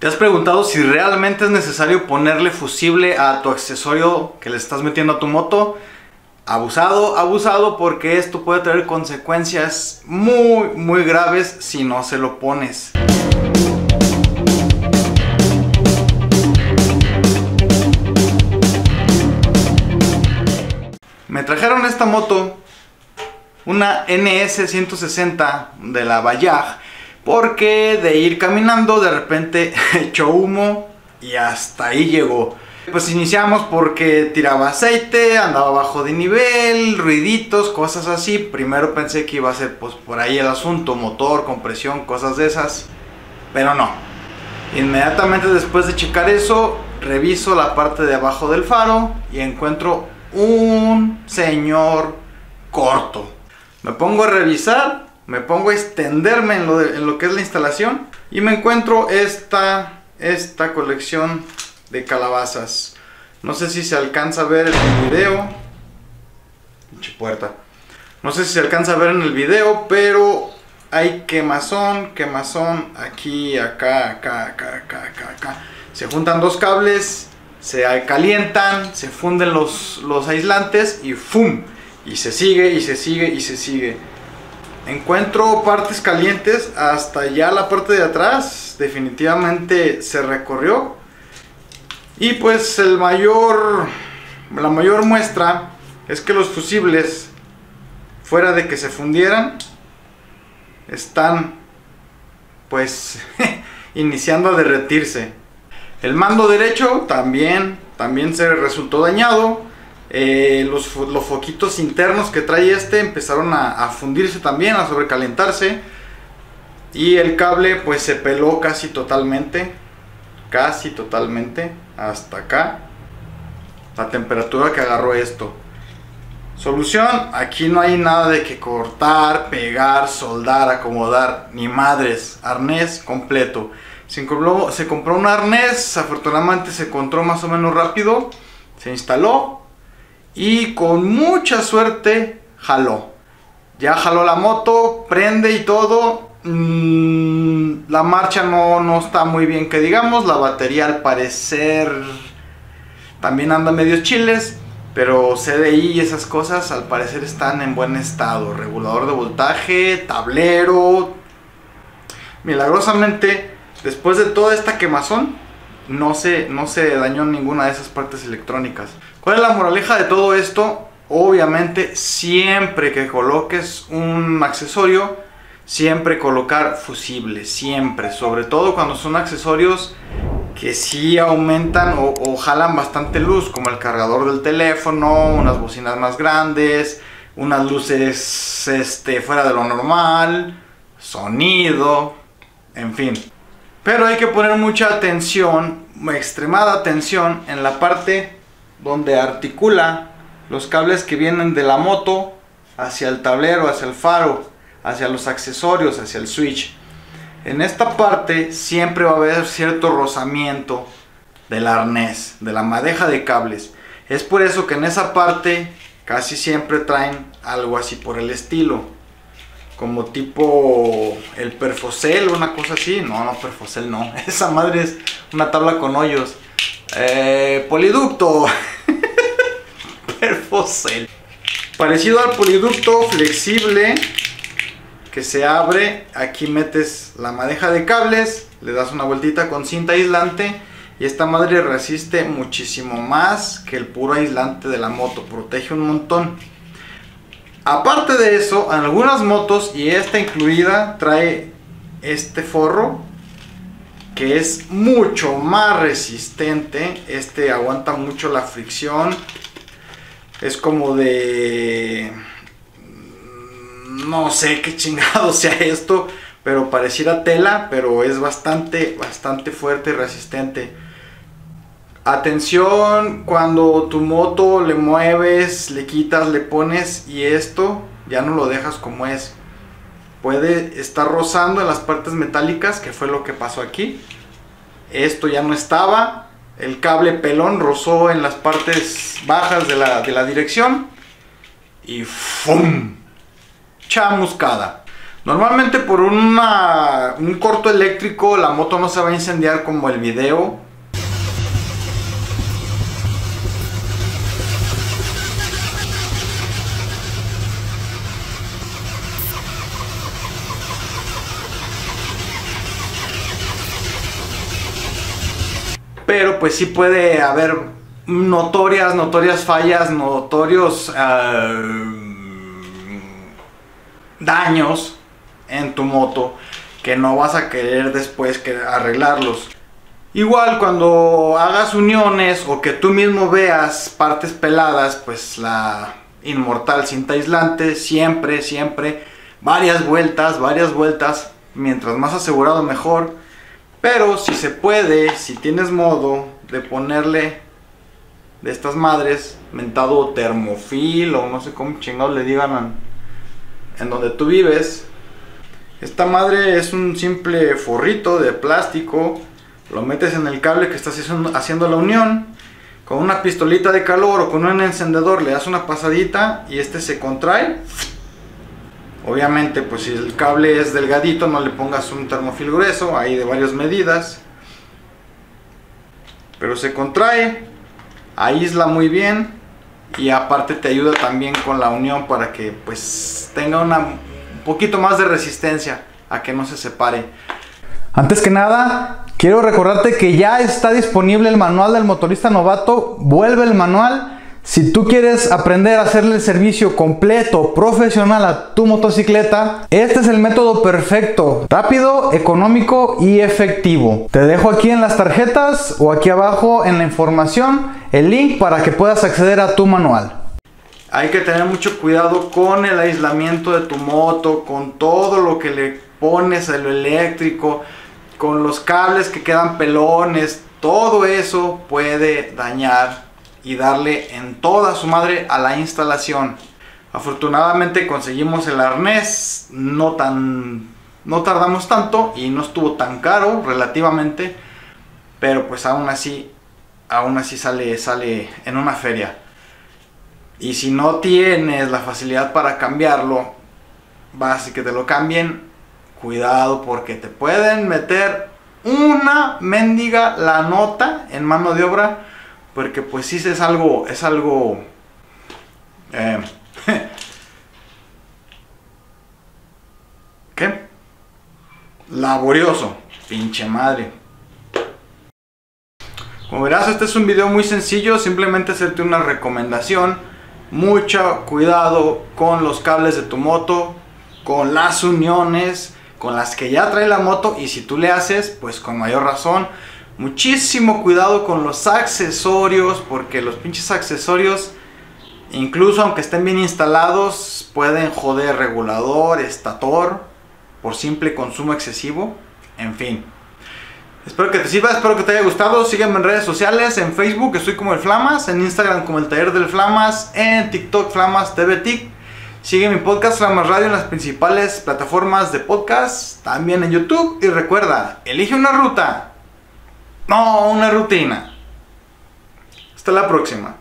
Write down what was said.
¿Te has preguntado si realmente es necesario ponerle fusible a tu accesorio que le estás metiendo a tu moto? Abusado, abusado, porque esto puede traer consecuencias muy graves si no se lo pones. Me trajeron esta moto, una NS160 de la Bajaj, porque de ir caminando de repente echó humo y hasta ahí llegó. Pues iniciamos porque tiraba aceite, andaba bajo de nivel, ruiditos, cosas así. Primero pensé que iba a ser pues por ahí el asunto, motor, compresión, cosas de esas, pero no. Inmediatamente después de checar eso, reviso la parte de abajo del faro y encuentro un señor corto. Me pongo a revisar, me pongo a extenderme en lo que es la instalación y me encuentro esta colección de calabazas. No sé si se alcanza a ver en el video. Pinche puerta. No sé si se alcanza a ver en el video, pero hay quemazón aquí, acá. Se juntan dos cables, se calientan, se funden los aislantes y ¡fum! Y se sigue, y se sigue, y se sigue. Encuentro partes calientes hasta ya la parte de atrás. Definitivamente se recorrió. Y pues la mayor muestra es que los fusibles, fuera de que se fundieran, están pues iniciando a derretirse. El mando derecho también se resultó dañado. Los foquitos internos que trae empezaron a fundirse también, a sobrecalentarse. Y el cable pues se peló casi totalmente hasta acá. La temperatura que agarró esto. Solución: aquí no hay nada de que cortar, pegar, soldar, acomodar, ni madres. Arnés completo. Se compró un arnés, afortunadamente se encontró más o menos rápido, se instaló y con mucha suerte jaló. Ya jaló la moto, prende y todo. La marcha no está muy bien que digamos. La batería al parecer también anda medio chiles, pero CDI y esas cosas al parecer están en buen estado. Regulador de voltaje, tablero. Milagrosamente, después de toda esta quemazón, no se dañó ninguna de esas partes electrónicas. ¿Cuál es la moraleja de todo esto? Obviamente, siempre que coloques un accesorio, siempre colocar fusible, siempre. Sobre todo cuando son accesorios que sí aumentan o jalan bastante luz, como el cargador del teléfono, unas bocinas más grandes, unas luces fuera de lo normal, sonido, en fin. Pero hay que poner mucha atención, extremada atención, en la parte donde articula los cables que vienen de la moto hacia el tablero, hacia el faro, hacia los accesorios, hacia el switch. En esta parte siempre va a haber cierto rozamiento del arnés, de la madeja de cables. Es por eso que en esa parte casi siempre traen algo así por el estilo, como tipo el Perfocel o una cosa así. No, Perfocel no. Esa madre es una tabla con hoyos. Poliducto. Perfocel. Parecido al poliducto, flexible, que se abre. Aquí metes la madeja de cables, le das una vueltita con cinta aislante y esta madre resiste muchísimo más que el puro aislante de la moto. Protege un montón. Aparte de eso, algunas motos, y esta incluida, trae este forro que es mucho más resistente. Este aguanta mucho la fricción. Es como de... no sé qué chingado sea esto, pero pareciera tela, pero es bastante fuerte y resistente. Atención cuando tu moto le mueves, le quitas, le pones y esto ya no lo dejas como es. Puede estar rozando en las partes metálicas, que fue lo que pasó aquí. Esto ya no estaba. El cable pelón rozó en las partes bajas de la dirección y ¡fum! Chamuscada. Normalmente por un corto eléctrico la moto no se va a incendiar como el video. Pero pues sí puede haber notorias fallas, notorios daños en tu moto que no vas a querer después arreglarlos. Igual cuando hagas uniones o que tú mismo veas partes peladas, pues la inmortal cinta aislante, siempre varias vueltas, mientras más asegurado mejor. Pero si se puede, si tienes modo de ponerle de estas madres, mentado termofil o no sé cómo chingados le digan en donde tú vives. Esta madre es un simple forrito de plástico, lo metes en el cable que estás haciendo la unión, con una pistolita de calor o con un encendedor le das una pasadita y este se contrae. Obviamente, pues si el cable es delgadito, no le pongas un termofil grueso, hay de varias medidas. Pero se contrae, aísla muy bien y aparte te ayuda también con la unión para que pues tenga un poquito más de resistencia a que no se separe. Antes que nada, quiero recordarte que ya está disponible el manual del motorista novato. Vuelve el manual. Si tú quieres aprender a hacerle el servicio completo, profesional a tu motocicleta, este es el método perfecto, rápido, económico y efectivo. Te dejo aquí en las tarjetas o aquí abajo en la información el link para que puedas acceder a tu manual. Hay que tener mucho cuidado con el aislamiento de tu moto, con todo lo que le pones a lo eléctrico, con los cables que quedan pelones. Todo eso puede dañar y darle en toda su madre a la instalación. Afortunadamente conseguimos el arnés, no tardamos tanto y no estuvo tan caro relativamente, pero pues aún así sale en una feria. Y si no tienes la facilidad para cambiarlo, vas a que te lo cambien, cuidado porque te pueden meter una mendiga la nota en mano de obra. Porque pues sí es algo ¿qué? Laborioso, pinche madre. Como verás, este es un video muy sencillo, simplemente hacerte una recomendación. Mucho cuidado con los cables de tu moto, con las uniones, con las que ya trae la moto, y si tú le haces, pues con mayor razón. Muchísimo cuidado con los accesorios, porque los pinches accesorios, incluso aunque estén bien instalados, pueden joder regulador, estator, por simple consumo excesivo. En fin, espero que te sirva, espero que te haya gustado. Sígueme en redes sociales, en Facebook estoy como el Flamas, en Instagram como el Taller del Flamas, en TikTok Flamas TV Tic. Sigue mi podcast Flamas Radio en las principales plataformas de podcast, también en YouTube. Y recuerda, elige una ruta, no una rutina. Hasta la próxima.